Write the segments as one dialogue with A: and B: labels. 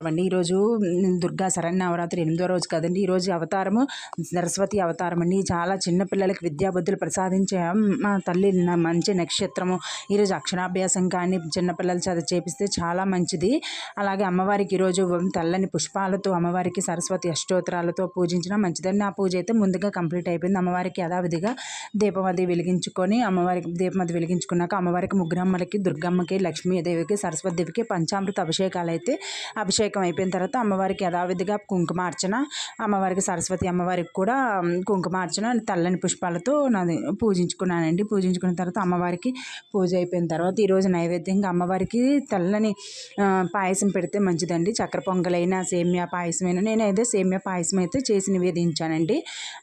A: అండి ఈరోజు దుర్గా శరన్నవరాత్రి 8వ రోజు కదండి. ఈరోజు అవతారము సరస్వతి అవతారం అండి. చాలా చిన్న పిల్లలకి విద్యాబుద్ధులు ప్రసాదించే మా తల్లి మంచి నక్షత్రము. ఈరోజు అక్షరాభ్యాసం కానీ చిన్నపిల్లల చేత చేపిస్తే చాలా మంచిది. అలాగే అమ్మవారికి ఈరోజు తెల్లని పుష్పాలతో అమ్మవారికి సరస్వతి అష్టోత్తరాలతో పూజించడం మంచిదండి. ఆ పూజ అయితే ముందుగా కంప్లీట్ అయిపోయింది. అమ్మవారికి యథావిధిగా దీపం అది వెలిగించుకొని అమ్మవారికి దీపం అది వెలిగించుకున్నాక అమ్మవారికి ముగ్గురమ్మలకి, దుర్గమ్మకి, లక్ష్మీదేవికి, సరస్వతి దేవికి పంచామృత అభిషేకాలు అయితే అభిషేకం అయిపోయిన తర్వాత అమ్మవారికి యథావిధిగా కుంకుమార్చన, అమ్మవారికి సరస్వతి అమ్మవారికి కూడా కుంకుమార్చన తెల్లని పుష్పాలతో నాది పూజించుకున్నానండి. పూజించుకున్న తర్వాత అమ్మవారికి పూజ అయిపోయిన తర్వాత ఈరోజు నైవేద్యంగా అమ్మవారికి తెల్లని పాయసం పెడితే మంచిదండి. చక్కెర పొంగలైనా సేమియా పాయసమైనా నేనైతే సేమియా పాయసం అయితే చేసి నివేదించానండి.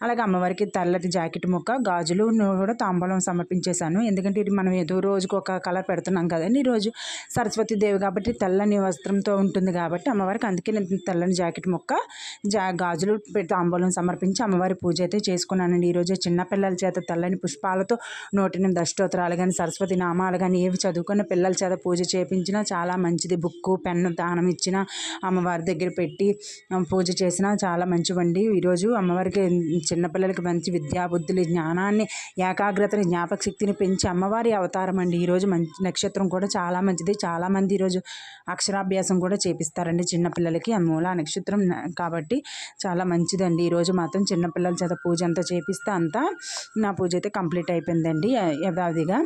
A: అలాగే అమ్మవారికి తెల్లటి జాకెట్ ముక్క, గాజులు కూడా తాంబూలం సమర్పించేశాను. ఎందుకంటే ఇది మనం ఏదో రోజుకు ఒక కలర్ పెడుతున్నాం కదండి. ఈరోజు సరస్వతి దేవి కాబట్టి తెల్లని వస్త్రంతో ఉంటుంది కాబట్టి అమ్మవారికి అందుకే నేను తెల్లని జాకెట్ ముక్క, గాజులు తాంబూలం సమర్పించి అమ్మవారి పూజ అయితే చేసుకున్నానండి. ఈరోజు చిన్నపిల్లల చేత తెల్లని పుష్పాలతో 108 అష్టోత్తరాలు కానీ సరస్వతి నామాలు కానీ ఏవి చదువుకున్న పిల్లల చేత పూజ చేయించినా చాలా మంచిది. బుక్కు పెన్ను దానం ఇచ్చిన అమ్మవారి దగ్గర పెట్టి పూజ చేసినా చాలా మంచివండి. ఈరోజు అమ్మవారికి చిన్నపిల్లలకి మంచి విద్యాబుద్ధులు, జ్ఞానాన్ని, ఏకాగ్రతని, జ్ఞాపక శక్తిని పెంచి అమ్మవారి అవతారం అండి. ఈరోజు మంచి నక్షత్రం కూడా చాలా మంచిది. చాలామంది ఈరోజు అక్షరాభ్యాసం కూడా చేపిస్తారండి చిన్నపిల్లలకి. ఆ మూలా నక్షత్రం కాబట్టి చాలా మంచిదండి. ఈరోజు మాత్రం చిన్నపిల్లల చేత పూజ అంతా చేపిస్తే అంతా నా పూజ అయితే కంప్లీట్ అయిపోయిందండి యథావిధిగా.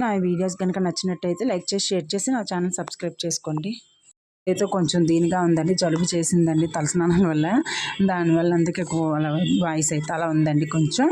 A: నా వీడియోస్ కనుక నచ్చినట్టయితే లైక్ చేసి, షేర్ చేసి నా ఛానల్ సబ్స్క్రైబ్ చేసుకోండి. అయితే కొంచెం దీనిగా ఉందండి, జలుబు చేసిందండి తలస్నానాల వల్ల. దానివల్ల అందుకే వాయిస్ అయితే అలా ఉందండి కొంచెం.